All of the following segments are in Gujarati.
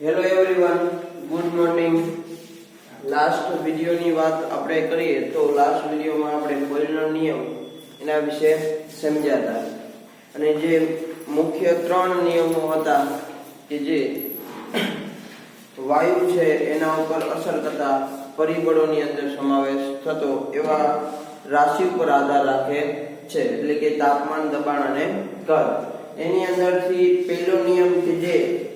Hello everyone, good morning. Last વિડિયોની વાત આપણે કરીએ તો લાસ્ટ વિડિયોમાં આપણે બોયલનો નિયમ એના વિશે સમજ્યા હતા અને જે મુખ્ય ત્રણ નિયમો હતા કે જે વાયુ છે એના ઉપર અસર કરતા પરિબળોની અંદર સમાવેશ થતો એવા રાશિ ઉપર આધાર રાખે છે, એટલે કે તાપમાન, દબાણ અને કદ. એની અંદરથી પહેલો નિયમ કે જે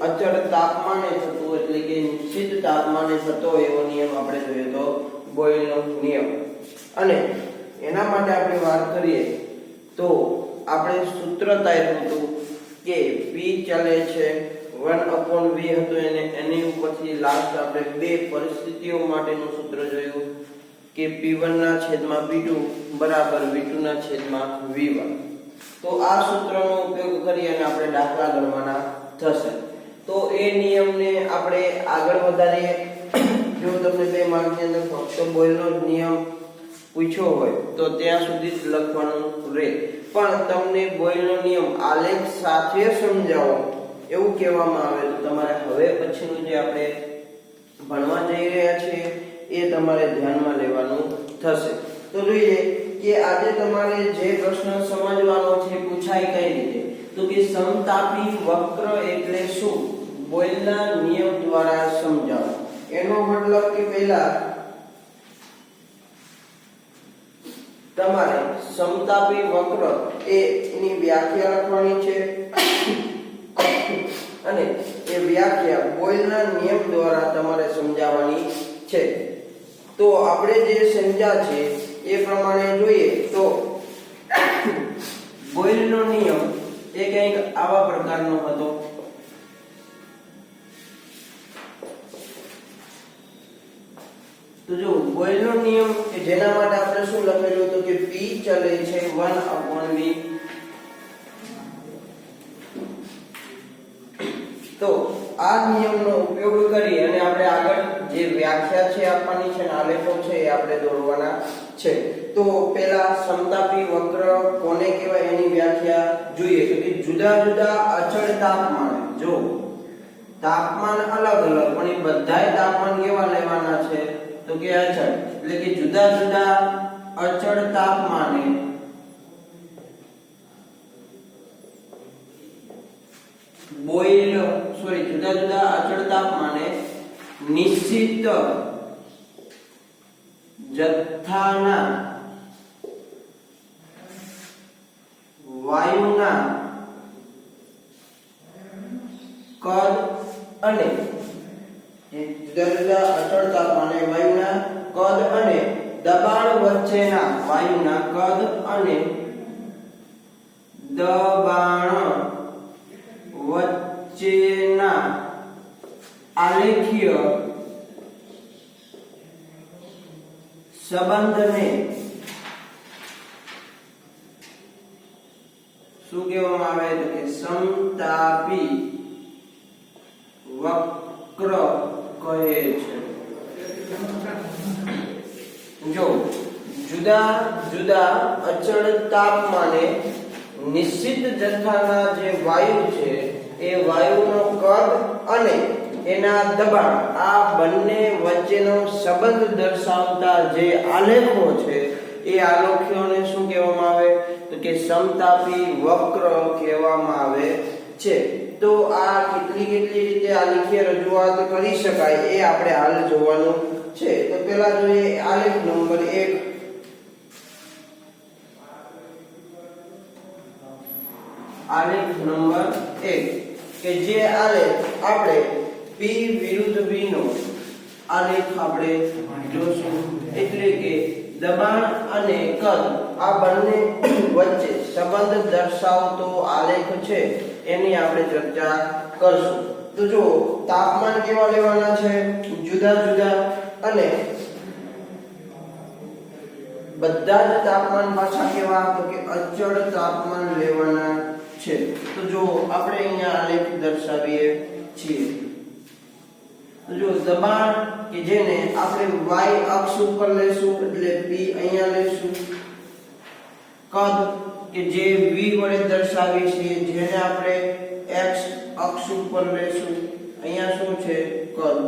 અચળ તાપમાને થતો એટલે કે નિશ્ચિત તાપમાને થતો એવો નિયમ આપણે જોઈએ તો બોયલનો નિયમ. અને એના માટે આપણે વાત કરીએ તો આપણે સૂત્ર તાર્યું હતું કે P ચાલે છે 1/v હતું એની ઉપરથી લાસ્ટ આપણે બે પરિસ્થિતિઓ માટેનું સૂત્ર જોયું કે P1 ના છેદમાં P2 બરાબર V2 ના છેદમાં V1. તો આ સૂત્રનો ઉપયોગ કરી અને આપણે દાખલા ગણવાના થશે. તો એ નિયમને આપણે આગળ વધારીએ. જો તમને 2 માર્કની અંદર ફક્ત બોયલનો જ નિયમ પૂછ્યો હોય તો ત્યાં સુધી જ લખવાનું રહે, પણ તમને બોયલનો નિયમ આલેખ સાથે સમજાવો એવું કહેવામાં આવે તો તમારે હવે પછીનું જે આપણે ભણવા જઈ રહ્યા છીએ એ તમારે ધ્યાનમાં લેવાનું થશે. તો જોઈએ કે આજે તમારે જે પ્રશ્ન સમજવાનો છે પૂછાય કઈ રીતે, તો કે સમતાપી વક્ર એટલે શું, બોયલના નિયમ દ્વારા સમજાવો. એનો મતલબ કે પહેલા તમારે સમતાપી વક્ર એની વ્યાખ્યા લખવાની છે અને એ વ્યાખ્યા બોયલના નિયમ દ્વારા તમારે સમજાવવાની છે. તો આપણે જે સમજ્યા છે એ પ્રમાણે જોઈએ તો બોયલનો નિયમ એ કંઈક આવા પ્રકારનો હતો. તો જો બોયલનો નિયમ કે જેના માટે આપણે શું લખેલું હતું કે P ચલે છે 1/v. તો આ નિયમનો ઉપયોગ કરી અને આપણે આગળ જે વ્યાખ્યા છે આપવાની છે અને આલેખો છે એ આપણે દોરવાના છે. તો પહેલા સમતાપી વક્ર કોને કહેવાય એની વ્યાખ્યા જોઈએ તો કે જુદા જુદા અચળ તાપમાન, જો તાપમાન અલગ અલગ પણ એ બધાય તાપમાન કેવા લેવાના છે તો કે અચળ, એટલે કે જુદા જુદા અચળ તાપમાને જુદા જુદા અચળ તાપમાને નિશ્ચિત જથ્થાના વાયુના કદ અને જુદા જુદા અચળ તાપમાને વાયુના કદ અને દબાણ વચ્ચેના વાયુના કદ અને દબાણ વચ્ચેના આલેખીય સંબંધને શું કહેવામાં આવે તો કે સમતાપી વક્ર કહે છે. જો જુદા જુદા અચળ તાપમાને નિશ્ચિત જથ્થાના જે વાયુ છે એ વાયુનો કદ અને એના દબાણ આ બંને વચ્ચેનો સંબંધ દર્શાવતા જે આલેખો છે એ આલેખોને શું કહેવામાં આવે તો કે સમતાપી વક્ર કહેવામાં આવે છે. તો આ કેટલી રીતે આલેખીય રજૂઆત કરી શકાય એ આપણે હાલ જોવાનું છે. તો પહેલા જોઈએ આલેખ નંબર 1. આલેખ નંબર 1 કે જે આલેખ આપણે P વિરુદ્ધ V નો આલેખ આપણે જોશું, એટલે કે દબાણ અને કદ આ બંને વચ્ચે સંબંધ દર્શાવતો આલેખ છે એની આપણે ચર્ચા કરશું. તો જો તાપમાન કેવા લેવાના છે જુદા જુદા અને બધા જ તાપમાન પાછા કેવા તો કે અચળ તાપમાન લેવાના છે. તો જો આપણે અહીંયા આલેખ દર્શાવીએ છીએ તો જો દબાણ કે જેને આપણે y અક્ષ ઉપર લેશું એટલે P અહીંયા લેશું, કદ કે જે V વડે દર્શાવી છે જેને આપણે x અક્ષ ઉપર લેશું અહીંયા શું છે કદ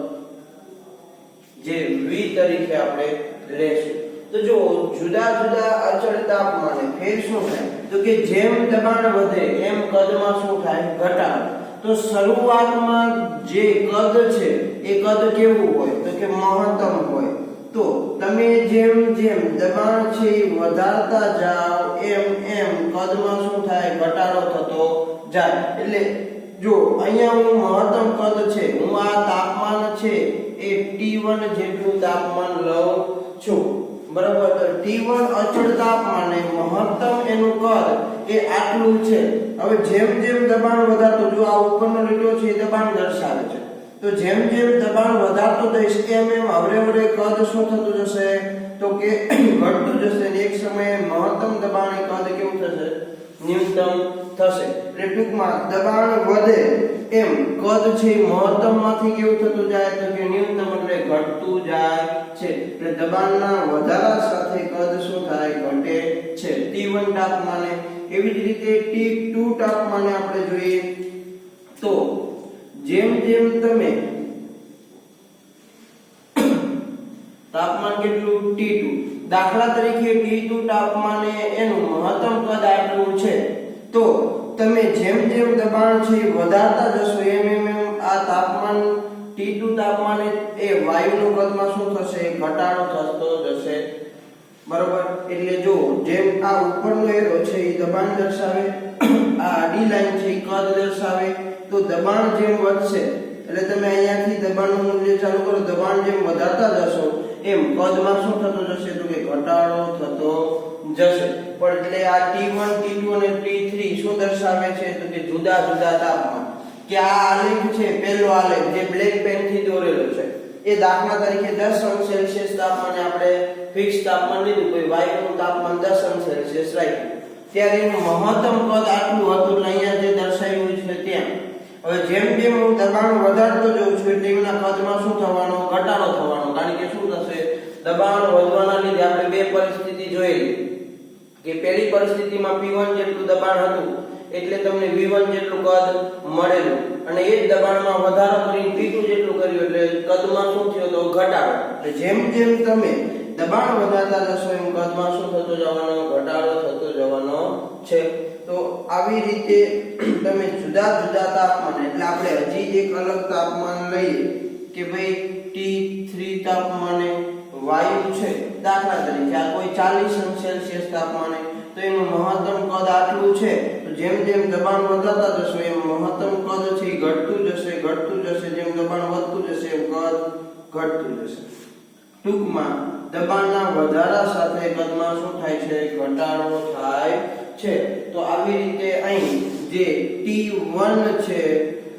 જે v તરીકે આપણે લેશું તો જો જુદા જુદા અચળ તાપમાને ફેર શું થાય તો કે જેમ દબાણ વધે એમ કદમાં શું થાય ઘટાડો તો શરૂઆતમાં જે કદ છે એ કદ કેવું હોય તો કે મહત્તમ હોય તો તમે જેમ જેમ દબાણ છે એ વધારતા જાઓ એમ એમ કદમાં શું થાય ઘટાડો થતો જાય એટલે જો અહીંયા હું મહત્તમ કદ છે હું આ તાપમાન છે એ T1 જેટલું તાપમાન લઉં છું બરાબર તો T1 અચળ તાપમાને મહત્તમ એનું કદ એ આટલું છે હવે જેમ જેમ દબાણ વધારતો જો આ ઉપરનો લીટો છે એ દબાણ દર્શાવે છે તો જેમ જેમ દબાણ વધારતો જઈશ એમ એમ હવરે કદ શું થતું જશે તો કે ઘટતું જશે ને એક સમયે મહત્તમ દબાણ કદ કેવું થશે ન્યૂનતમ થશે એટલે ટૂંકમાં દબાણ વધે એમ કદ છે મહત્તમ માંથી કેવું થતું જાય તો કે ન્યૂનતમ એટલે ઘટતું જાય છે એટલે દબાણના વધારા સાથે કદ શું થાય ઘટે છે T1 તાપમાને એવી જ રીતે T2 તાપમાને આપણે જોઈએ તો જેમ જેમ તમે તાપમાન કેટલું T2 દાખલા તરીકે T2 તાપમાને એનું મહત્તમ કદ આટલું છે તો તમે જેમ જેમ દબાણ છે વધારતા જશો એમ એમ આ તાપમાન T2 તાપમાને એ વાયુનું કદમાં શું થશે ઘટાડો થતો જશે બરોબર એટલે જો જેમ આ ઉપરનો એરો છે એ દબાણ દર્શાવે આ આડી લાઈન છે એ કદ દર્શાવે તો દબાણ જેમ વધશે એટલે તમે અહીંયાથી દબાણનું મૂલ્ય ચાલુ કરો દબાણ જેમ વધારતા જશો એમ કદમાં શું થતો જશે તો કે ઘટાડો થતો જશે પણ એટલે આ T1 T2 અને T3 શું દર્શાવે છે તો કે જુદા જુદા તાપમાન કે આ આલેખ છે પહેલો આલેખ જે બ્લેક પેન થી દોરેલો છે એ દાખલા તરીકે 10°C તાપમાને આપણે ફિક્સ તાપમાન લીધું કોઈ વાયુનું તાપમાન 10°C રાખ્યું ત્યારે એનું મહત્તમ કદ આટલું હતું એટલે અહીંયા જે દર્શાવ્યું છે ત્યાં હવે જેમ જેમ હું દબાણ વધારતો જઉં છું એટલે એના કદમાં શું થવાનો ઘટાડો થવાનો કારણ કે શું થશે દબાણ વધવાના લીધે આપણે બે પરિસ્થિતિ જોયેલી કે પહેલી પરિસ્થિતિમાં P1 જેટલું દબાણ હતું એટલે તમને V1 જેટલું કદ મળેલું અને એ જ દબાણમાં વધારો કરીને P2 જેટલું કર્યું એટલે કદમાં શું થયો તો ઘટાડો એટલે જેમ જેમ તમે દબાણ વધારતા જશો એમ કદમાં શું થતો જવાનો ઘટાડો થતો જવાનો છે તો આવી રીતે તમે જુદા જુદા તાપમાન એટલે આપણે હજી એક અલગ તાપમાન લઈએ કે ભાઈ T3 તાપમાને વાયુ છે દાખલા તરીકે આ કોઈ 40°C તાપમાને તો એનું મહત્તમ કદ આટલું છે તો જેમ જેમ દબાણ વધારતા જશો એમ મહત્તમ કદ છે એ ઘટતું જશે જેમ દબાણ વધતું જશે એમ કદ ઘટતું જશે ટૂંકમાં દબાણના વધારા સાથે કદમાં શું થાય છે ઘટાડો થાય છે તો આવી રીતે અહીં જે T1 છે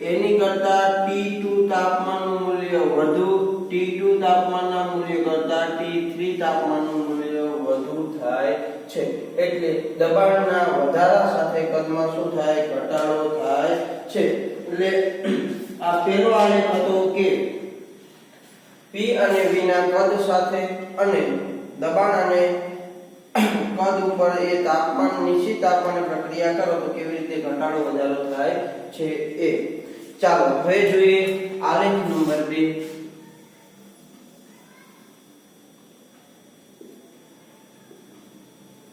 એની કરતા T2 તાપમાનનું મૂલ્ય વધુ T2 તાપમાનના મૂલ્ય કરતા T3 તાપમાનનું મૂલ્ય વધુ થાય છે એટલે દબાણના વધારા સાથે કદમાં શું થાય ઘટાડો થાય છે એટલે આ પહેલો આલેખ હતો કે P અને V ના કદ સાથે અને દબાણ અને કદ ઉપર એ તાપમાન નિશ્ચિત તાપમાન પ્રક્રિયા કરો તો કેવી રીતે ઘટાડો વધારો થાય છે એ ચાલો હવે જોઈએ આલેખ નંબર 2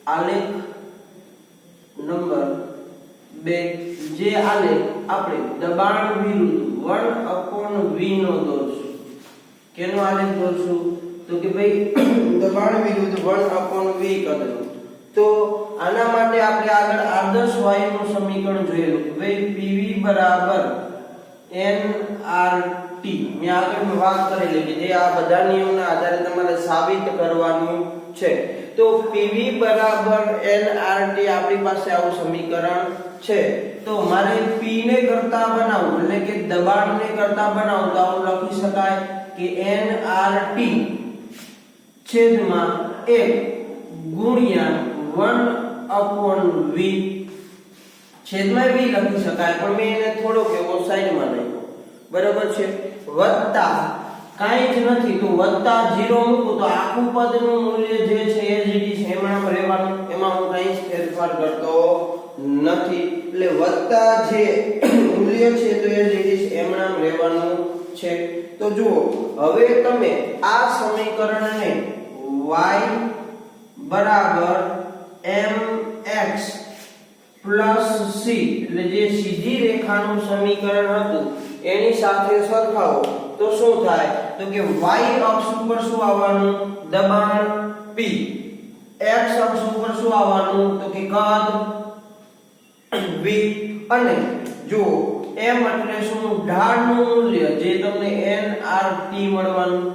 આલેખ નંબર 2 જે આલેખ આપણે દબાણ વિરુદ્ધ 1/V નો દોરશું કેનો આલેખ દોરશું તો કે ભાઈ દબાણ વિરુદ્ધ 1/V કરવું તો આના માટે આપણે આગળ આદર્શ વાયુનું સમીકરણ જોયેલું કે ભાઈ PV બરાબર nRT મેં આગળ વાત કરેલી કે જે આ બધા નિયમોના આધારે તમારે સાબિત કરવાનું છે તો PV બરાબર nRT આપણી પાસે આવું સમીકરણ છે તો મારે P ને કરતા બનાવવું એટલે કે દબાણને કરતા બનાવવું તો આવું લખી શકાય કે nRT છેદમાં 1 ગુણ્યા 1/V છેદમાં V લખી શકાય પણ મેં એને થોડોક એવો સાઈડમાં લખ્યો બરાબર છે વત્તા કાંઈ જ નથી તો વત્તા 0 મૂકું તો આખું પદનું મૂલ્ય જે છે એ જ છે એમાં રહેવાનું એમાં હું કાંઈ જ ફેરફાર કરતો નથી એટલે વત્તા જે મૂલ્ય છે તો એ જ એમનામ રહેવાનું છે. તો જુઓ હવે તમે આ સમીકરણને y બરાબર mx પ્લસ c એટલે જે સીધી રેખાનું સમીકરણ હતું એની સાથે સરખાવો તો શું થાય? તો કે y અક્ષ ઉપર શું આવવાનું? દબાણ p. x અક્ષ ઉપર શું આવવાનું? તો કે કદ v. અને જો m એટલે શું? ઢાળનું મૂલ્ય જે તમને nRT મળવાનું.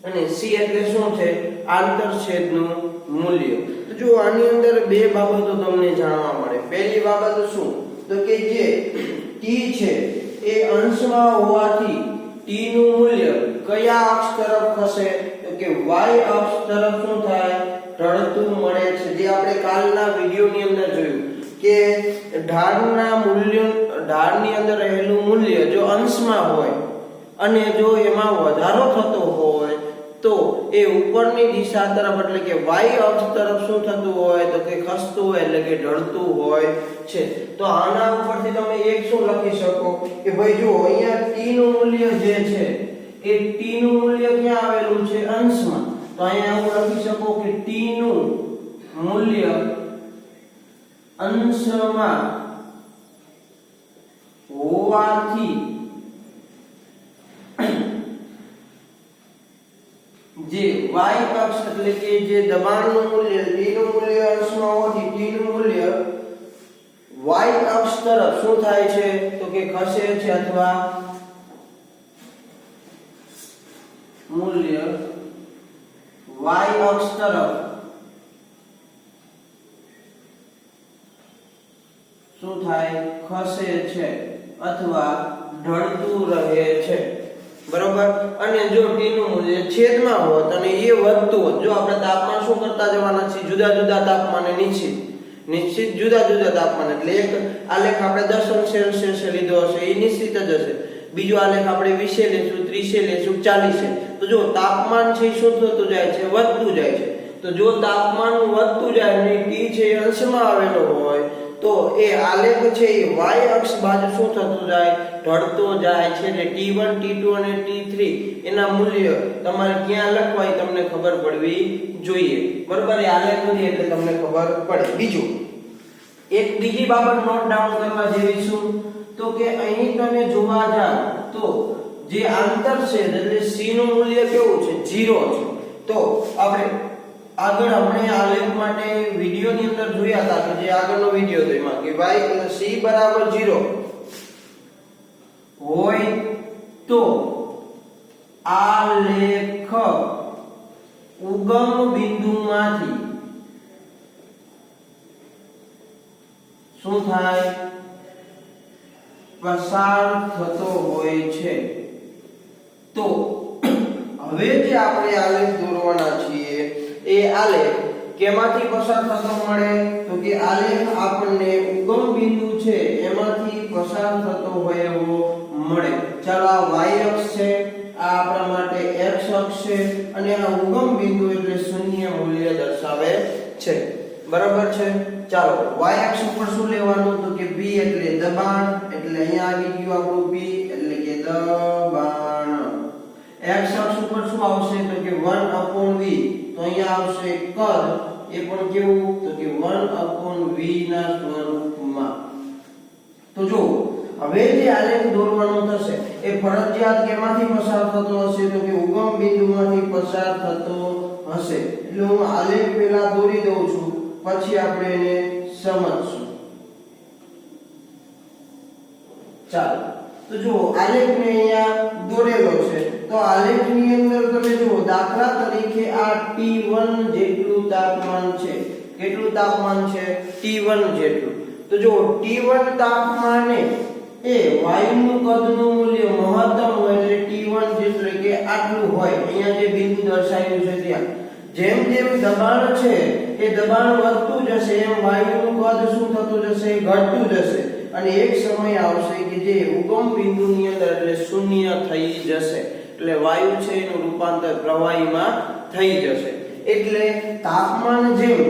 અને c એટલે શું છે? આંતરછેદનું મૂલ્ય. તો જો આની અંદર બે બાબતો તમને જાણવા મળે. પહેલી બાબત શું? તો કે જે t છે એ અંશમાં હોવાથી t નું મૂલ્ય કયા અક્ષ તરફ ખસે? તો કે y અક્ષ તરફ શું થાય? ઢળતું મળે છે. જે આપણે કાલના વિડિયોની અંદર જોયું કે ઢાળની અંદર રહેલું મૂલ્ય જો અંશમાં હોય અને જો એમાં વધારો થતો હોય તો એ ઉપરની દિશા તરફ એટલે કે y અક્ષ તરફ શું થતું હોય? તો કે ખસતું હોય એટલે કે ઢળતું હોય છે. તો આના ઉપરથી તમે એક શું લખી શકો કે ભાઈ જો અહીંયા t નું મૂલ્ય જે છે એ t નું મૂલ્ય ક્યાં આવેલું છે? અંશમાં. તો અહીંયા હું લખી શકો કે t નું મૂલ્ય અંશમાં હોવાથી જે y અક્ષ એટલે કે જે દબાણનું મૂલ્ય t નું મૂલ્ય અંશમાં હોવાથી t નું મૂલ્ય y અક્ષ તરફ શું થાય છે? તો કે ખસે છે અથવા મૂલ્ય y અક્ષ તરફ શું થાય? ખસે છે અથવા ઢળતું રહે છે. બરોબર. અને જો t નું મૂલ્ય છેદમાં હોત અને એ વધતું હોત, જો આપણે તાપમાન શું કરતા જવાના છે? જુદા જુદા તાપમાને નિશ્ચિત જુદા જુદા તાપમાન. એટલે એક આલેખ આપણે 10 સેલ્સિયસ લીધો હશે એ નિશ્ચિત જ હશે. બીજો આલેખ આપણે 20 લેશું, 30 લેશું, 40. તો જો તાપમાન છે શું થતું જાય છે? વધતું જાય છે. તો જો તાપમાન વધતું જાય અને t છે એ અંશમાં આવેલો હોય તો એ આલેખ છે એ y અક્ષ બાજુ શું થતું જાય? ઢળતો જાય છે. એટલે t1 t2 અને t3 એના મૂલ્ય તમારે ક્યાં લખવા એ તમને ખબર પડવી જોઈએ. બરોબર. એ આલેખ નથી એટલે તમને ખબર પડે. બીજું એક બીજી બાબત નોટ ડાઉન કરવા જેવી શું? તો કે અહીં તમે જોવા જાવ તો જે આંતરછેદ એટલે c નું મૂલ્ય કેવું છે? 0 છે. તો આપણે આગળ આપણે આલેખ માટે વિડિયોની અંદર જોયા હતા કે જે આગળનો વિડિયો હતો એમાં કે y c બરાબર 0 હોય તો આલેખ ઉગમ બિંદુમાંથી શું થાય? પસાર થતો હોય છે. તો હવે જે આપણે આલેખ દોરવાના છીએ એ આલેખ કેમાંથી પસાર થતો મળે? તો કે આલેખ આપણને ઉગમ બિંદુ છે એમાંથી પસાર થતો હોય એવો મળે. ચાલો આ y અક્ષ છે, આ આપણા માટે x અક્ષ છે અને આ ઉગમ બિંદુ એટલે શૂન્ય મૂલ્ય દર્શાવે છે. બરાબર છે. ચાલો y અક્ષ ઉપર શું લેવાનું? તો કે p એટલે દબાણ. એટલે અહીંયા આવી ગયું આપણું p એટલે કે દબાણ. x અક્ષ ઉપર શું આવશે? તો કે 1/v. તો અહીંયા આવશે કદ. એ પણ કેવું? તો કે 1/v ના સ્વરૂપમાં. તો જો હવે જે આલેખ દોરવાનો થશે એ ફરજિયાત કેમાંથી પસાર થતો હશે? તો કે ઉગમ બિંદુમાંથી પસાર થતો હશે. એટલે હું આલેખ પહેલા દોરી દઉં છું પછી આપણે એને સમજશું. ચાલો તો જો આલેખને અહીંયા દોરેલો છે. તો આલેખની અંદર તમે જુઓ દાખલા તરીકે આ T1 જેટલું તાપમાન છે. કેટલું તાપમાન છે? T1 જેટલું. તો જો T1 તાપમાને એ વાયુનું કદનું મૂલ્ય મહત્તમ હોય એટલે T1 એટલે કે આટલું હોય. અહીંયા જે બિંદુ દર્શાવ્યું છે ત્યાં જેમ જેમ દબાણ છે એ દબાણ વધતું જશે એમ વાયુનું કદ શું થતું જશે? ઘટતું જશે. અને એક સમય આવશે કે જે ઉગમ બિંદુની અંદર એટલે શૂન્ય થઈ જશે. એટલે વાયુ છે એનું રૂપાંતર પ્રવાહીમાં થઈ જશે. એટલે તાપમાન જેમ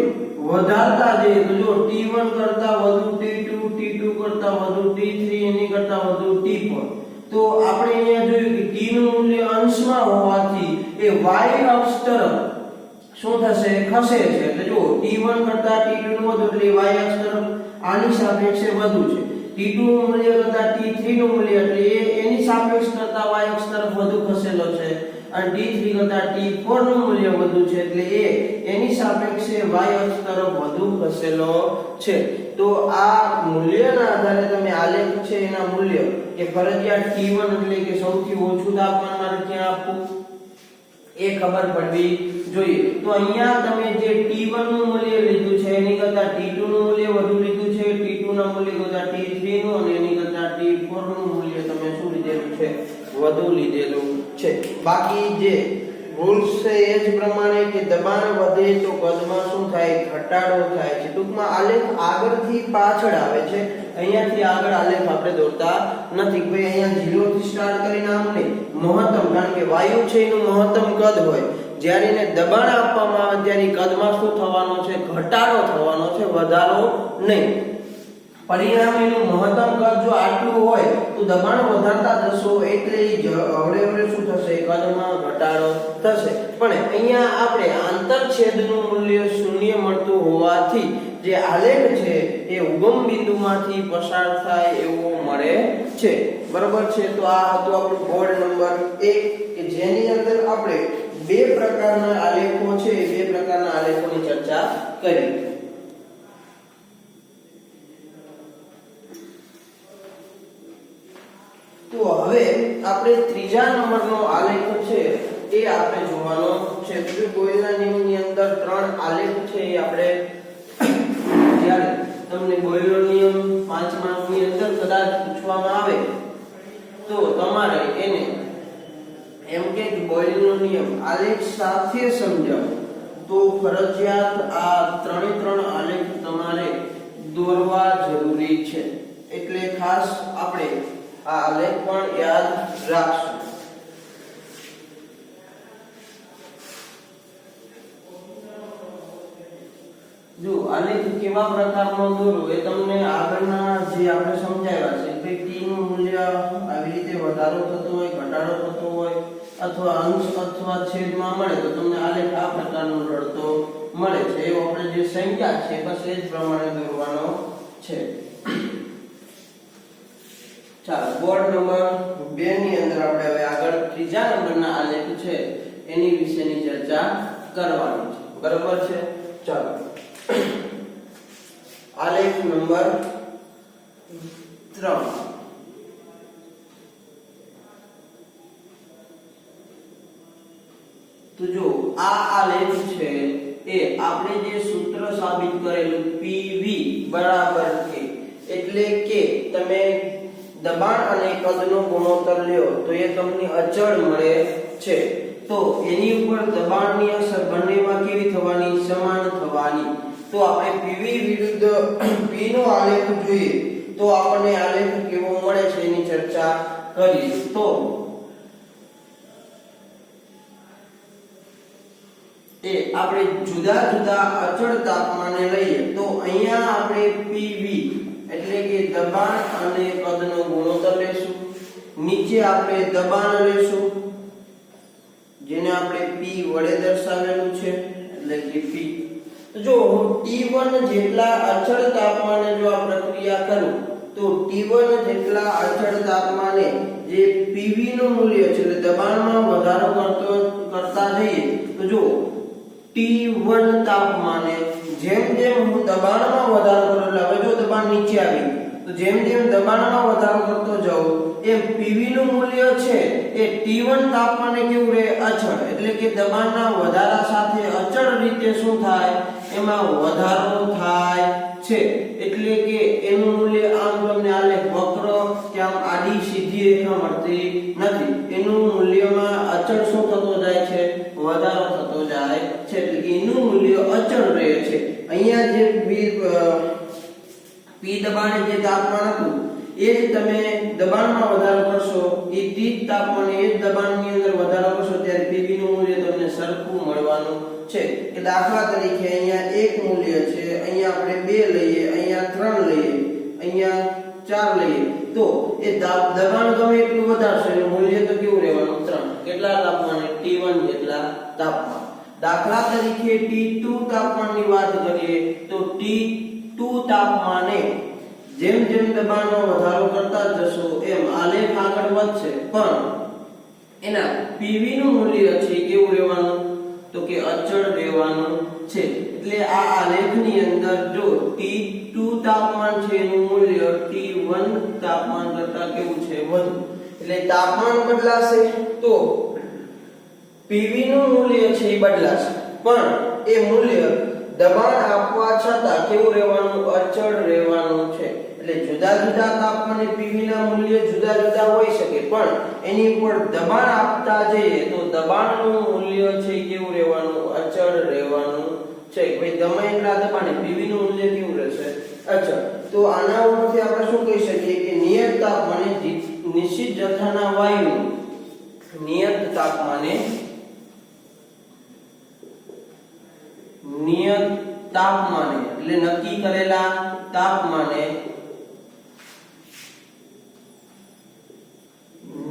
વધારતા જઈએ તો જો T1 કરતા વધુ T2, T2 કરતા વધુ T3, એની કરતા વધુ T4. તો આપણે અહીંયા જોયું કે T નું મૂલ્ય અંશમાં હોવાથી એ y અક્ષ તરફ શું થશે, ખસે છે. એટલે જો T1 કરતા T2 નું વધુ એટલે y અક્ષ તરફ આની સાપેક્ષે વધુ છે. T2 નું મૂલ્ય કરતા T3 નું મૂલ્ય એટલે એની સાપેક્ષ કરતા y અક્ષ તરફ વધુ ખસેલો છે. અને T3 કરતા T4 નું મૂલ્ય વધુ છે એટલે એની સાપેક્ષે y અક્ષ તરફ વધુ ખસેલો છે. તો આ મૂલ્યના આધારે તમે આલેખ છે એના મૂલ્ય કે ફરજિયાત T1 એટલે કે સૌથી ઓછું તાપમાન મારે ક્યાં આપવું એ ખબર પડવી જોઈએ. તો અહીંયા તમે જે T1 નું મૂલ્ય લીધું છે એની કરતા T2 નું મૂલ્ય વધુ લીધું છે, T2 ના મૂલ્ય કરતા T3 નું અને એની કરતા T4 નું મૂલ્ય તમે શું લીધેલું છે, વધુ લીધેલું છે. બાકી જે રૂલ્સ છે એ જ પ્રમાણે કે દબાણ વધે તો કદમાં શું થાય, ઘટાડો થાય છે. ટૂંકમાં આલેખ આગળથી પાછળ આવે છે, અહીંયાથી આગળ આલેખ આપણે દોરતા નથી. કોઈ અહીંયા 0 થી સ્ટાર્ટ કરીને આમ નહીં, મહત્તમ, કારણ કે વાયુ છે એનું મહત્તમ કદ હોય. જ્યારે એને દબાણ આપવામાં આવે ત્યારે કદમાં શું થવાનો છે, ઘટાડો થવાનો છે, વધારો નહીં. પરિણામે એનું મહત્તમ કદ જો આટલું હોય તો દબાણ વધારતા જશો એટલે હવડે શું થશે, કદમાં ઘટાડો થશે. પણ અહીંયા આપણે આંતરછેદનું મૂલ્ય શૂન્ય મળતું હોવાથી જે આલેખ છે એ ઉગમ બિંદુમાંથી પસાર થાય એવો મળે છે. બરાબર છે. તો આ હતું આપણું બોર્ડ નંબર 1 કે જેની અંદર આપણે બે પ્રકારના આલેખો છે, બે પ્રકારના આલેખોની ચર્ચા કરી. તો હવે આપણે ત્રીજા નંબરનો આલેખ છે એ આપણે જોવાનો છે. તો બોયલના નિયમની અંદર 3 આલેખ છે એ આપણે જ્યારે તમને બોયલનો નિયમ 5 માર્કની અંદર કદાચ પૂછવામાં આવે તો તમારે એને એમ કે બોયલનો નિયમ આલેખ સાથે સમજાવો તો ફરજિયાત આ 3 આલેખ તમારે દોરવા જરૂરી છે. એટલે ખાસ આપણે આ આલેખ પણ યાદ રાખશું. જો આલેખ કેવા પ્રકારનો દોરવો એ તમને આગળના જે આપણે સમજાવ્યા છે કે T નું મૂલ્ય આવી રીતે વધારો થતો હોય, ઘટાડો થતો હોય અથવા અંશ અથવા છેદમાં મળે તો તમને આલેખ આ પ્રકારનો રડતો મળે છે. એવો આપણે જે સંખ્યા છે બસ એ જ પ્રમાણે દોરવાનો છે. ચાલો બોર્ડ નંબર 2 ની અંદર આપણે હવે આગળ ત્રીજા નંબરના આલેખ છે એની વિશેની ચર્ચા કરવાની છે. બરાબર છે. ચાલો આલેખ નંબર 3. તો જો આ આલેખ છે એ આપણે જે સૂત્ર સાબિત કરેલું PV બરાબર કે એટલે કે તમે દબાણ અને કદનો ગુણોત્તર લ્યો તો એ તમને અચળ મળે છે. તો એની ઉપર દબાણની અસર બંનેમાં કેવી થવાની, સમાન થવાની. તો આપણે PV વિરુદ્ધ P નો આલેખ જોઈએ તો આપણને આલેખ કેવો મળે છે એની ચર્ચા કરીએ. તો એ આપણે જુદા જુદા અચળ તાપમાને લઈએ તો અહીંયા આપણે PV એટલે કે દબાણ અને કદનો ગુણોત્તર લેશું. નીચે આપણે દબાણ લેશું જેને આપણે P વડે દર્શાવેલું છે એટલે કે P. જો હું T1 જેટલા અચળ તાપમાને જો આ પ્રક્રિયા કરું તો T1 જેટલા અચળ તાપમાને જે PV નું મૂલ્ય છે એટલે દબાણમાં વધારો કરતા જઈએ તો જો T1 તાપમાને જેમ જેમ હું દબાણમાં વધારો કરું એટલે હવે જો દબાણ નીચે આવી તો જેમ જેમ દબાણમાં વધારો કરતો જાઉં એમ PV નું મૂલ્ય છે એ T1 તાપમાને કેવું રહે, અચળ. એટલે કે દબાણના વધારા સાથે અચળ રીતે શું થાય, એમાં વધારો થાય છે. એટલે કે એનું મૂલ્ય આમ તમને આલેખ વક્ર કે આમ આડી સીધી રેખા મળતી નથી. એનું મૂલ્યમાં અચળ શું થતો જાય છે, વધારો થતો જાય છે. એટલે કે એનું મૂલ્ય અચળ રહે છે. અહીંયા જે P દબાણે જે તાપમાન હતું એ જ તમે દબાણમાં વધારો કરશો એ T તાપમાને એ જ દબાણની અંદર વધારો કરશો ત્યારે Pv નું મૂલ્ય તમને સરખું મળવાનું છે કે દાખલા તરીકે અહીંયા 1 મૂલ્ય છે, અહીંયા આપણે 2 લઈએ, અહીંયા 3 લઈએ, અહીંયા 4 લઈએ તો એ દબાણ ગમે એટલું વધારશો એનું મૂલ્ય તો કેવું રહેવાનું 3. કેટલા તાપમાને? T1 જેટલા તાપમાન. દાખલા તરીકે T2 તાપમાનની વાત કરીએ તો T2 તાપમાને જેમ જેમ દબાણમાં વધારો કરતા જશો એમ આલેખ આગળ વધશે પણ એના Pv નું મૂલ્ય છે કેવું રહેવાનું તો કે અચળ રહેવાનું છે. એટલે આ આલેખની અંદર જો T2 તાપમાન છે એનું મૂલ્ય T1 તાપમાન કરતા કેવું છે વધુ. એટલે તાપમાન બદલાશે તો Pv નું મૂલ્ય છે એ બદલાશે પણ એ મૂલ્ય દબાણ આપવા છતાં કેવું રહેવાનું અચળ રહેવાનું છે. એટલે જુદા જુદા તાપમાને Pv ના મૂલ્ય જુદા જુદા હોઈ શકે પણ એની ઉપર દબાણ આપતા જઈએ તો દબાણનું મૂલ્ય છે કેવું રહેવાનું અચળ રહેવાનું છે. ભાઈ ગમે એટલા દબાણે Pv નું મૂલ્ય કેવું રહેશે અચળ. તો આના ઉપરથી આપણે શું કહી શકીએ કે નિયત તાપમાને નિશ્ચિત જથ્થાના વાયુ નિયત તાપમાને એટલે નક્કી કરેલા તાપમાને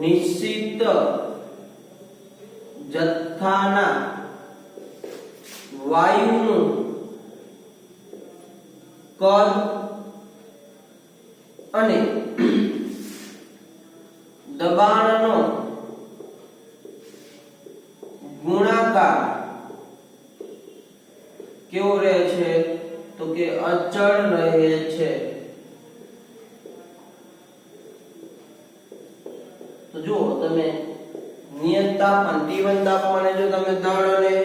નિશ્ચિત જથ્થાના વાયુનું કદ અને દબાણનો ગુણાકાર કેવો રહે છે તો કે અચળ રહે છે. તો જો તમે નિયત તાપમાન T1 તાપમાને જો તમે દળ અને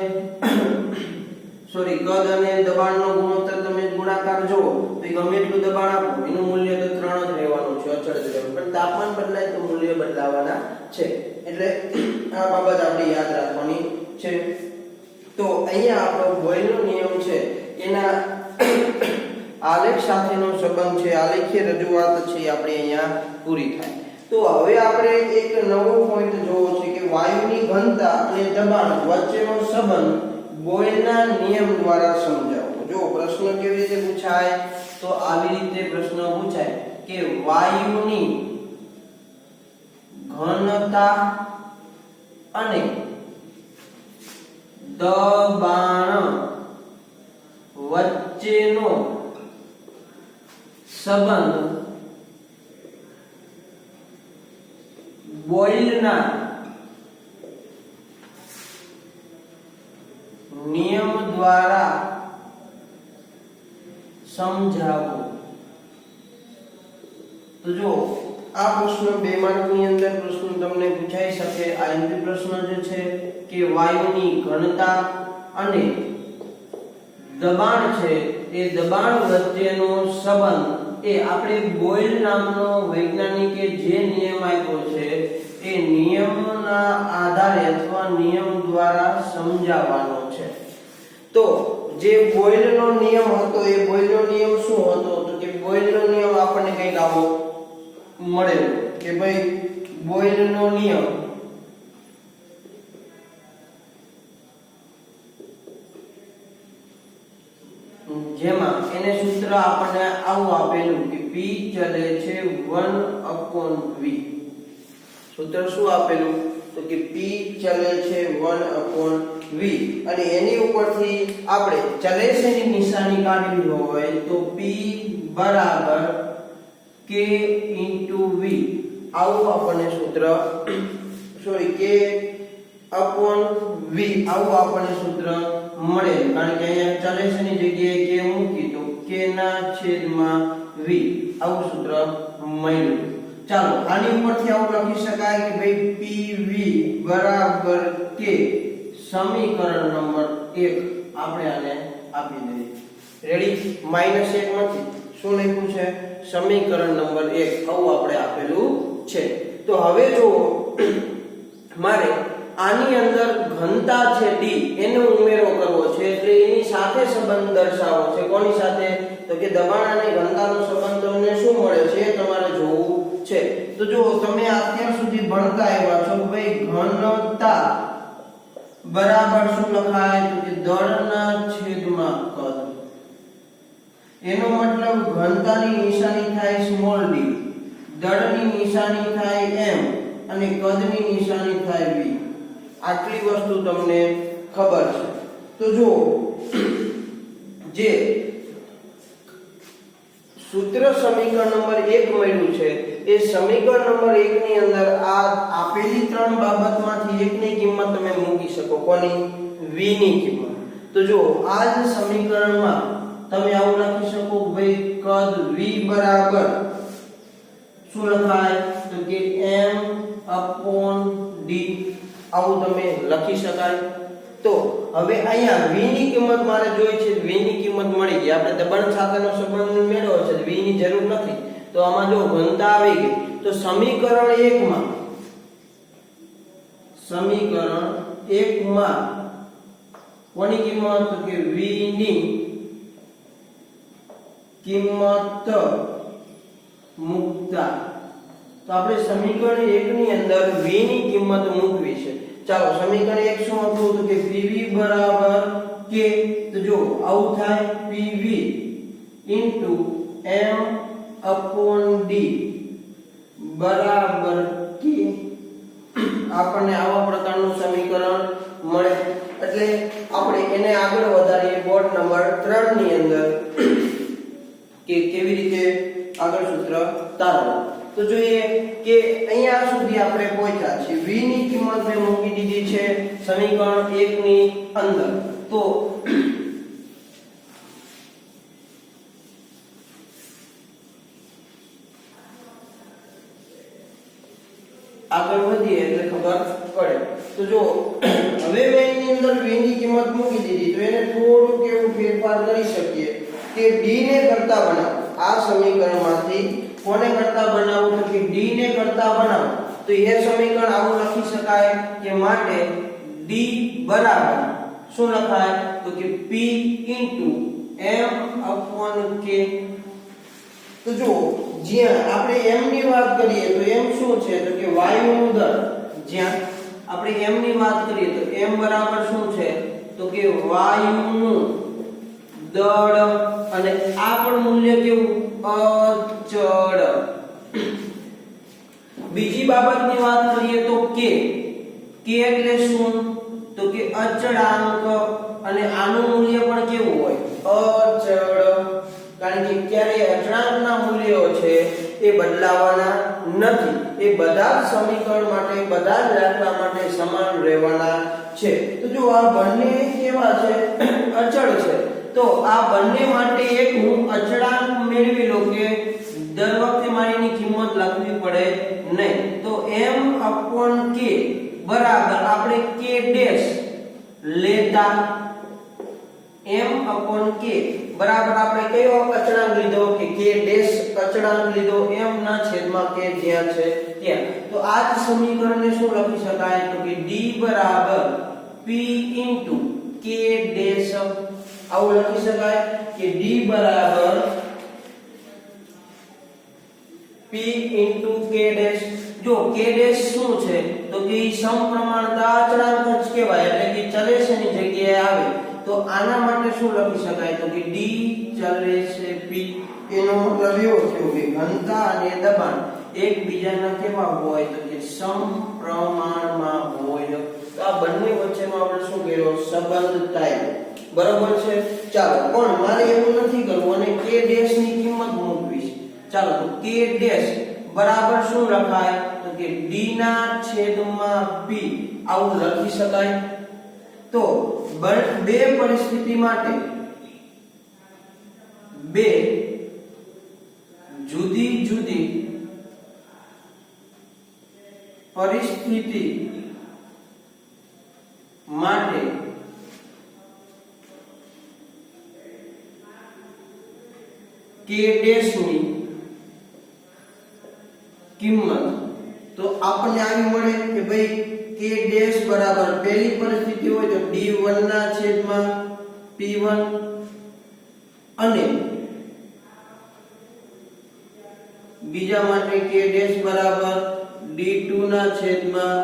કદ અને દબાણનો ગુણોત્તર તમે ગુણાકાર જો તો ગમે એટલું દબાણ આપો એનું મૂલ્ય તો 3 જ રહેવાનું છે અચળ જ રહેવાનું પણ તાપમાન બદલાય તો મૂલ્ય બદલાવાના છે. એટલે આ બાબત આપણે યાદ રાખવાની છે. તો અહીંયા આપણો બોયલનો નિયમ છે એના આલેખ સાથેનો સંબંધ છે, આલેખીય રજૂઆત છે આપણે અહીંયા પૂરી થાય. તો હવે આપણે એક નવો પોઈન્ટ જોવો છે કે વાયુની ઘનતા અને દબાણ વચ્ચેનો સંબંધ બોયલના નિયમ દ્વારા સમજાવો. જો પ્રશ્ન કેવી રીતે પૂછાય તો આવી રીતે પ્રશ્ન પૂછાય કે વાયુની ઘનતા અને દબાણ વચ્ચેનો સંબંધ બોયલના નિયમ દ્વારા સમજાવો. તો જો આ પ્રશ્ન 2 માર્કની અંદર પ્રશ્ન તમને પૂછાઈ શકે. આ એમપી પ્રશ્ન જે છે કે વાયુની ઘનતા અને દબાણ છે એ દબાણ વચ્ચેનો સંબંધ એ આપણે બોયલ નામનો વૈજ્ઞાનિકે જે નિયમ આપ્યો છે એ નિયમના આધારે અથવા નિયમ દ્વારા સમજાવવાનો છે. તો જે બોયલનો નિયમ હતો એ બોયલનો નિયમ શું હતો તો કે બોયલનો નિયમ આપણને કંઈક આવો મળેલો કે ભાઈ બોયલનો નિયમ જેમાં એને સૂત્ર આપણને આવું આપેલું કે P ચલે છે 1/v. સૂત્ર શું આપેલું તો કે P ચલે છે 1/v અને એની ઉપરથી આપણે ચલેશની નિશાની કાઢવી હોય તો P બરાબર k * v આવું આપણને સૂત્ર k / v આવું આપણને સૂત્ર મળે. કારણ કે અહીંયા ચલેશની જગ્યાએ k મૂકી તો k ના છેદમાં v આવું સૂત્ર મળ્યું. ચાલો આની ઉપરથી આવું લખી શકાય કે ભાઈ PV બરાબર k સમીકરણ નંબર 1 આપણે આને આપી દઈએ. રેડી? -1 માંથી શું લખ્યું છે સમીકરણ નંબર 1 આવું આપણે આપેલું છે. તો હવે જો મારે આની અંદર ઘનતા છે d એનો ઉમેરો કરવો છે એટલે એની સાથે સંબંધ દર્શાવવો છે. કોની સાથે? તો કે દબાણ અને ઘનતાનો સંબંધ તમને શું મળે છે એ તમારે જોવું છે. તો જો તમે અત્યાર સુધી ભણતા આવ્યા છો ભાઈ ઘનતા બરાબર શું લખાય તો કે દળના છેદમાં કદ. એનો મતલબ ઘનતાની નિશાની થાય સ્મોલ d, દળની નિશાની થાય m અને કદની નિશાની થાય v. આટલી વસ્તુ તમને ખબર છે. તો જો જે સૂત્ર સમીકરણ નંબર 1 મળ્યું છે એ સમીકરણ નંબર 1 ની અંદર આ આપેલી ત્રણ બાબતમાંથી એકની કિંમત તમે મૂકી શકો. કોની? v ની કિંમત. તો જો આ જ સમીકરણમાં તમે આવું લખી શકો ભાઈ કદ v બરાબર શું લખાય તો કે m/d. આવું તમે લખી શકાય. તો હવે અહીંયા v ની કિંમત મારે જોઈ છે. v ની કિંમત મળી ગઈ. આપણે દબાણ સાથેનો સંબંધ મેળવ્યો છે. v ની જરૂર નથી. તો આમાં જો ઘનતા આવી ગઈ તો સમીકરણ 1 માં કોની કિંમત તો કે v ની કિંમત મૂકતા. તો આપણે સમીકરણ 1 ની અંદર v ની કિંમત મૂકવી છે. ચાલો સમીકરણ 1 શું હતું તો કે pv બરાબર k. તો જો આવું થાય pv m/d બરાબર k. આપણને આવા પ્રકારનું સમીકરણ મળે. એટલે આપણે એને આગળ વધારીએ બોર્ડ નંબર 3 ની અંદર કે કેવી રીતે આગળ સૂત્ર તારવું. તો જોઈએ કે અહીંયા સુધી આપણે પહોંચ્યા છીએ. v ની કિંમત મેં મૂકી દીધી છે સમીકરણ 1 ની અંદર. તો આગળ વધીએ એટલે ખબર પડે. તો જો હવે મેં એની અંદર v ની કિંમત મૂકી દીધી તો એને થોડું કેવું ફેરફાર કરી શકીએ કે d ને કરતા બનાવો. આ સમીકરણમાંથી કોને કરતા બનાવવું તો કે d ને કરતા બનાવો. તો એ સમીકરણ આવું લખી શકાય કે માટે d બરાબર શું લખાય તો કે p m/k. તો જો જ્યાં આપણે m ની વાત કરીએ તો m શું છે તો કે વાયુનું દળ. જ્યાં આપણે m ની વાત કરીએ તો m બરાબર શું છે તો કે વાયુનું દળ અને આ પણ મૂલ્ય કેવું અચળ. બીજી બાબતની વાત કરીએ તો k એટલે શું તો કે અચળાંક અને આનું મૂલ્ય પણ કેવું હોય અચળ. કારણ કે ક્યારે અચળાંકના મૂલ્યો છે એ બદલાવાના નથી. એ બધા જ સમીકરણ માટે બધા જ દાખલા માટે સમાન રહેવાના છે. તો જો આ બંને કેવા છે અચળ છે. તો આ બંને માટે એક હું અચળાંક મેળવી લો કે દર વખતે મારીની કિંમત લખવી પડે નહીં. તો m/k બરાબર આપણે k ડેશ લેતા m/k બરાબર આપણે કયો અચળાંક લીધો કે k ડેશ અચળાંક લીધો m ના છેદમાં k જ્યાં છે ત્યાં. તો આ જ સમીકરણને શું લખી શકાય તો કે d બરાબર p * k ડેશ. આવું લખી શકાય કે d બરાબર p * k ડેશ. જો k ડેશ શું છે તો કે સમપ્રમાણતા અચળાંક જ કહેવાય. એટલે કે ચલે છે ની જગ્યાએ આવે. તો આના માટે શું લખી શકાય તો કે d ચલે છે p. એનો મતલબ એવો થયો કે ઘનતા અને દબાણ એકબીજાના કેવા હોય તો કે સમપ્રમાણમાં હોય. તો આ બંને વચ્ચેનો આપણે શું કર્યો સંબંધ થાય. બરોબર છે. ચાલો પણ મારે એવું નથી કરવું અને k ડેશ ની કિંમત મૂકવી છે. ચાલો તો k ડેશ બરાબર શું લખાય તો કે d ના છેદમાં p. આવું લખી શકાય. તો બે પરિસ્થિતિ માટે બે જુદી જુદી પરિસ્થિતિ માટે k ડેશ ની કિંમત તો આપણને આવી મળે કે ભાઈ k ડેશ બરાબર પહેલી પરિસ્થિતિ હોય તો d1 ના છેદમાં p1 અને બીજા માટે k ડેશ બરાબર d2 ના છેદમાં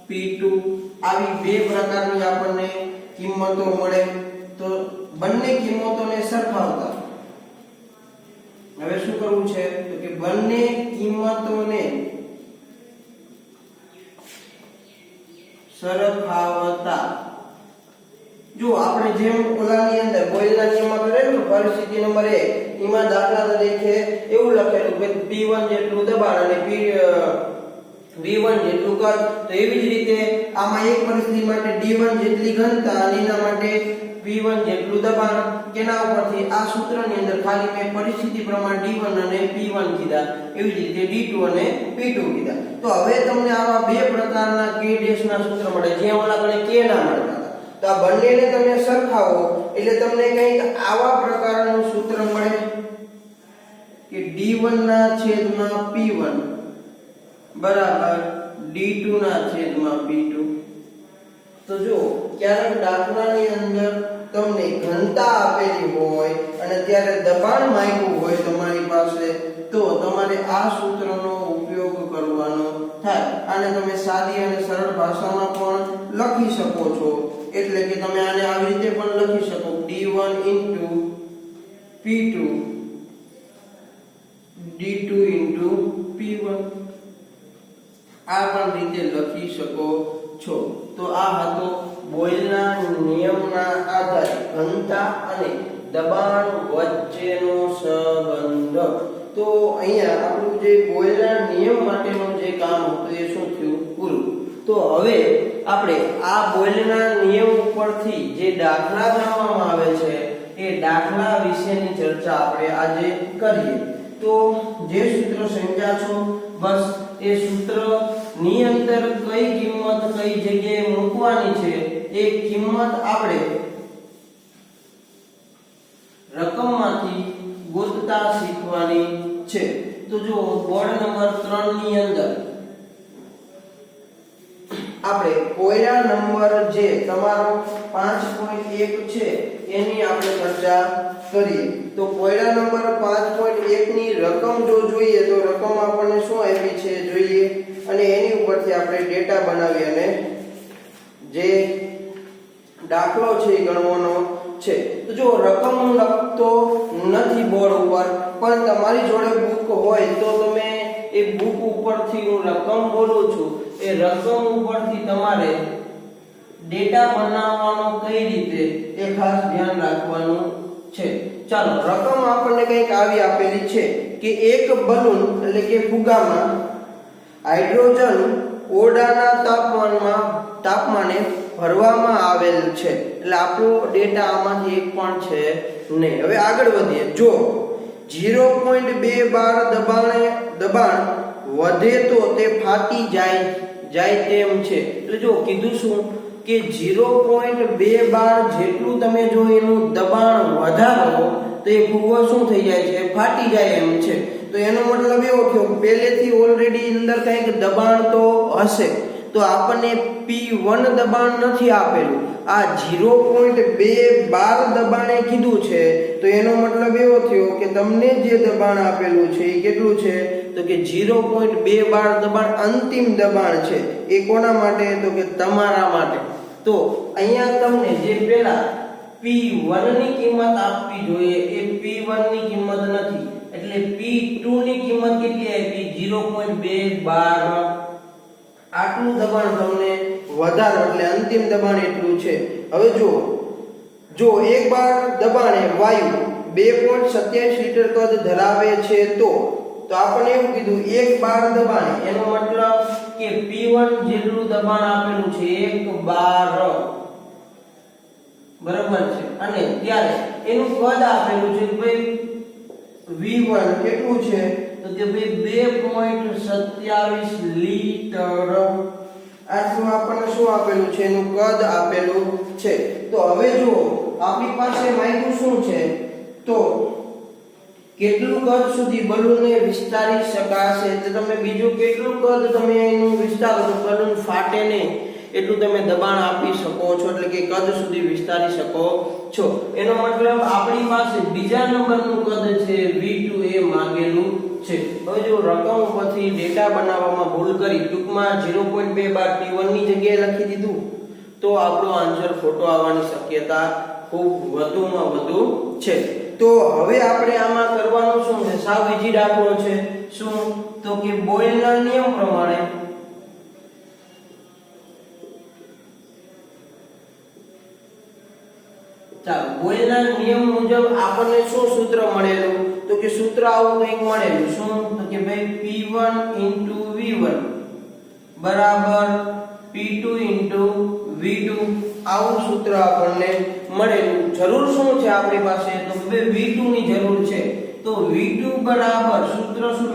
p2 આવી બે પ્રકારની આપણને કિંમતો મળે તો બંને કિંમતોને સરખાવતા હવે શું કરવું છે તો કે બંને કિંમતોને સરખાવતા જો આપણે જેમ ઓલાની અંદર બોયલના નિયમમાં કરેલું પરિસ્થિતિ નંબર 1 એમાં દાખલા તરીકે એવું લખેલું કે P1 જેટલું દબાણ અને V1 જેટલું કદ તો એવી જ રીતે આમાં એક પરિસ્થિતિ માટે D1 જેટલી ઘનતા અને એના માટે V1 જેટલું દબાણ કેના ઉપરથી આ સૂત્રની અંદર ખાલી મેં પરિસ્થિતિ પ્રમાણે D1 અને P1 કીધા એવી જ રીતે D2 અને P2 કીધા તો હવે તમને આવા બે પ્રકારના k ડેશ ના સૂત્ર મળે જે ઓલા કણે k ના મળતા તો આ બંનેને તમે સરખાવો એટલે તમને કંઈક આવા પ્રકારનું સૂત્ર મળે કે D1 ના છેદમાં P1 બરાબર D2 ના છેદમાં P2 તો જો ક્યારેક દાખલાની અંદર તમને ઘનતા આપેલી હોય અને ત્યારે દબાણ માંગ્યું હોય તમારી પાસે તો તમારે આ સૂત્રનો ઉપયોગ કરવાનો થાય આને તમે સાદી અને સરળ ભાષામાં પણ લખી શકો છો એટલે કે તમે આને આવી રીતે પણ લખી શકો D1 P2 D2 P1 આ પણ રીતે લખી શકો છો તો આ હતો બોયલના નિયમના આધારે ઘનતા અને દબાણ વચ્ચેનો સંબંધ તો અહીંયા આપણું જે બોયલના નિયમ માટેનું જે કામ હતું એ શું થયું પૂરું તો હવે આપણે આ બોયલના નિયમ ઉપરથી જે દાખલા ગણવામાં આવે છે એ દાખલા વિશેની ચર્ચા આપણે આજે કરીએ તો જે સૂત્ર સમજ્યા છો બસ એ સૂત્ર ની અંદર કઈ કિંમત કઈ જગ્યાએ મૂકવાની છે એ કિંમત આપણે રકમમાંથી ગોતતા શીખવાની છે તો જો બોર્ડ નંબર 3 ની અંદર આપણે કોયડા નંબર જે તમારો 5.1 છે એની આપણે ચર્ચા કરીએ તો કોયડા નંબર 5.1 ની રકમ જો જોઈએ તો રકમ આપણને શું આપી છે જોઈએ અને એની ઉપરથી આપણે ડેટા બનાવી અને જે દાખલો છે એ ગણવાનો છે તો જો રકમ હું લખતો નથી બોર્ડ ઉપર પણ તમારી જોડે બુક હોય તો તમે એ બુક ઉપરથી હું રકમ બોલું છું એ રકમ ઉપરથી તમારે ડેટા બનાવવાનો કઈ રીતે એ ખાસ ધ્યાન રાખવાનું છે ચાલો રકમ આપણને કંઈક આવી આપેલી છે કે એક બલૂન એટલે કે ફુગામાં હાઇડ્રોજન ઓરડાના તાપમાને ભરવામાં આવેલ છે એટલે આપણો ડેટા આમાંથી એક પણ છે નહીં હવે આગળ વધીએ જો 0.2 દબાણ વધે તો તે ફાટી જાય તેમ છે એટલે જો કીધું શું કે 0.2 બાર જેટલું તમે જો એનું દબાણ વધારો તો એ ફુગ્ગો શું થઈ જાય છે ફાટી જાય એમ છે તો એનો મતલબ એવો થયો પહેલેથી ઓલરેડી અંદર કંઈક દબાણ તો હશે તો આપણને P1 દબાણ નથી આપેલું આ 0.2 દબાણે કીધું છે તો એનો મતલબ એવો થયો કે તમને જે દબાણ આપેલું છે એ કેટલું છે તો કે 0.2 દબાણ અંતિમ દબાણ છે એ કોના માટે તો કે તમારા માટે તો અહીંયા તમને જે પહેલા P1 ની કિંમત આપવી જોઈએ એ P1 ની કિંમત નથી એટલે P2 ની કિંમત કેટલી આપી 0.2 આટલું દબાણ તમને વધારો એટલે અંતિમ દબાણ એટલું છે હવે જો એક બાર દબાણે વાયુ 2.27 લીટર કદ ધરાવે છે તો આપણને એવું કીધું એક બાર દબાણે એનો મતલબ કે P1 જેટલું દબાણ આપેલું છે એક બાર બરાબર છે અને ત્યારે એનું કદ આપેલું છે ભાઈ V1 કેટલું છે તો કે ભાઈ 2.27 લીટર આટલું આપણને શું આપેલું છે એનું કદ આપેલું છે તો હવે જો આપણી પાસે માહિતી શું છે તો કેટલું કદ સુધી બલૂનને વિસ્તારી શકાશે તો તમે બીજું કેટલું કદ તમે એનું વિસ્તારો તો બલૂન ફાટે નહીં એટલું તમે દબાણ આપી શકો છો એટલે કે કદ સુધી વિસ્તારી શકો છો એનો મતલબ આપણી પાસે બીજા નંબરનું કદ છે V2 એ માંગેલું છે. હવે જો રકમ ઉપરથી ડેટા બનાવવામાં ભૂલ કરી ટૂંકમાં 0.2 બાર P1 ની જગ્યાએ લખી દીધું તો આપણો આન્સર ખોટો આવવાની શક્યતા ખૂબ વધુમાં વધુ છે. તો હવે આપણે આમાં કરવાનું શું છે? સાવ ઈઝી દાખલો છે. શું? તો કે બોયલના નિયમ પ્રમાણે ચાલો બોયલના નિયમ મુજબ આપણને શું સૂત્ર મળેલું? તો કે સૂત્ર આવું કંઈક મળેલું. શું? તો કે ભાઈ P1 * V1 બરાબર P2 * V2 આવું સૂત્ર આપણને મળેલું. જરૂર શું છે આપણી પાસે? તો કે V2 ની જરૂર છે. તો V2 બરાબર સૂત્ર શું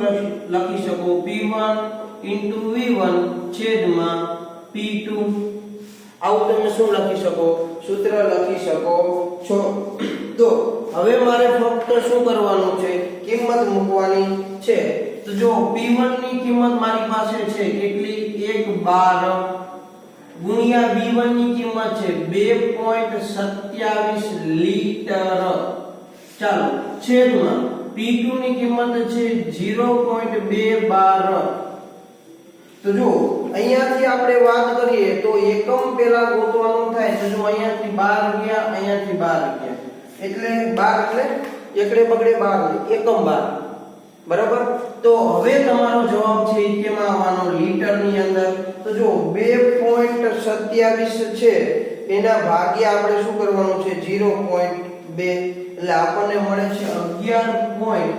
લખી શકો? P1 * V1 છેદમાં P2. આવું તમે શું લખી શકો? સૂત્ર લખી શકો છો. તો હવે મારે ફક્ત શું કરવાનું છે? કિંમત મૂકવાની છે. તો જો P1 ની કિંમત મારી પાસે છે કેટલી? 1/12 ગુણ્યા V1 ની કિંમત છે 2.27 લીટર. ચાલો છેદમાં P2 ની કિંમત છે 0.212. તો જો અહીંયાથી આપણે વાત કરીએ તો એકમ પહેલા ગોતવાનું થાય. તો જો અહીંયાથી 12 ગયા, અહીંયાથી 12 ગયા, એટલે 12 એટલે એકડે બગડે 12 એકમ 12 બરાબર. તો હવે તમારો જવાબ છે કેમાં આવવાનો? લીટર ની અંદર. તો જો 2.27 છે એના ભાગ્યા આપણે શું કરવાનું છે? 0.2 એટલે આપણને મળે છે 11.35.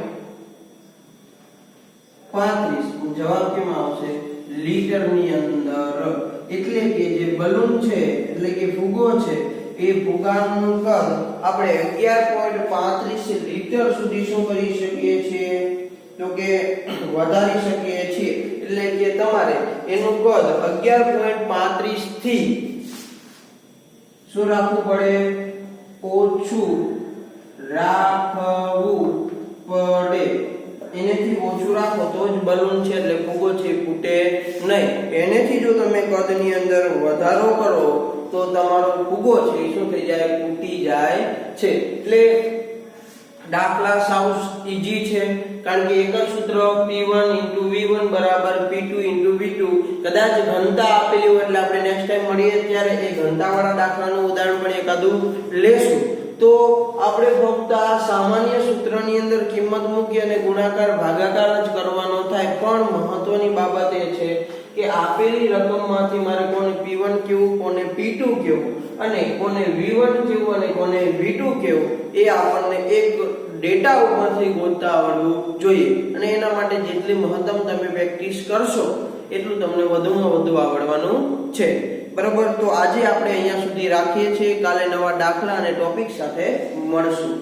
જવાબ કેમાં આવશે? લીટર ની અંદર. એટલે કે જે બલૂન છે એટલે કે ફુગ્ગો છે એ ફુગ્ગાનું કદ આપણે 11.35 લીટર સુધી શું કરી શકીએ છીએ? તો કે વધારી શકીએ છીએ. એટલે કે તમારે એનું કદ 11.35 થી શું રાખવું પડે? ઓછું રાખવું પડે. એનેથી ઓછું રાખો તો જ બલૂન છે એટલે ફુગ્ગો છે ફૂટે નહીં. એનેથી જો તમે કદની અંદર વધારો કરો તો તમારો ફુગ્ગો છે એ શું થઈ જાય? ફૂટી જાય છે. એટલે દાખલા સાવ ઈઝી છે કારણ કે એક જ સૂત્ર P1 * V1 બરાબર P2 * V2. કદાચ ઘનતા આપેલી હોય એટલે આપણે નેક્સ્ટ ટાઈમ મળીએ ત્યારે એ ઘનતાવાળા દાખલાનું ઉદાહરણ પણ એકાદું લેશું. તો આપણે ફક્ત આ સામાન્ય સૂત્રની અંદર કિંમત મૂકી અને ગુણાકાર ભાગાકાર જ કરવાનો થાય. પણ મહત્વની બાબત એ છે કે આપેલી રકમમાંથી મારે કોને P1 કેવું, કોને P2 કેવું અને કોને V1 કેવું અને કોને V2 કેવું એ આપણને એક ડેટા ઉપરથી ગોતતા આવડવું જોઈએ. અને એના માટે જેટલી મહત્તમ તમે પ્રેક્ટિસ કરશો એટલું તમને વધુમાં વધુ આવડવાનું છે. બરાબર. તો આજે આપણે અહીંયા સુધી રાખીએ છીએ. કાલે નવા દાખલા અને ટોપિક સાથે મળશું.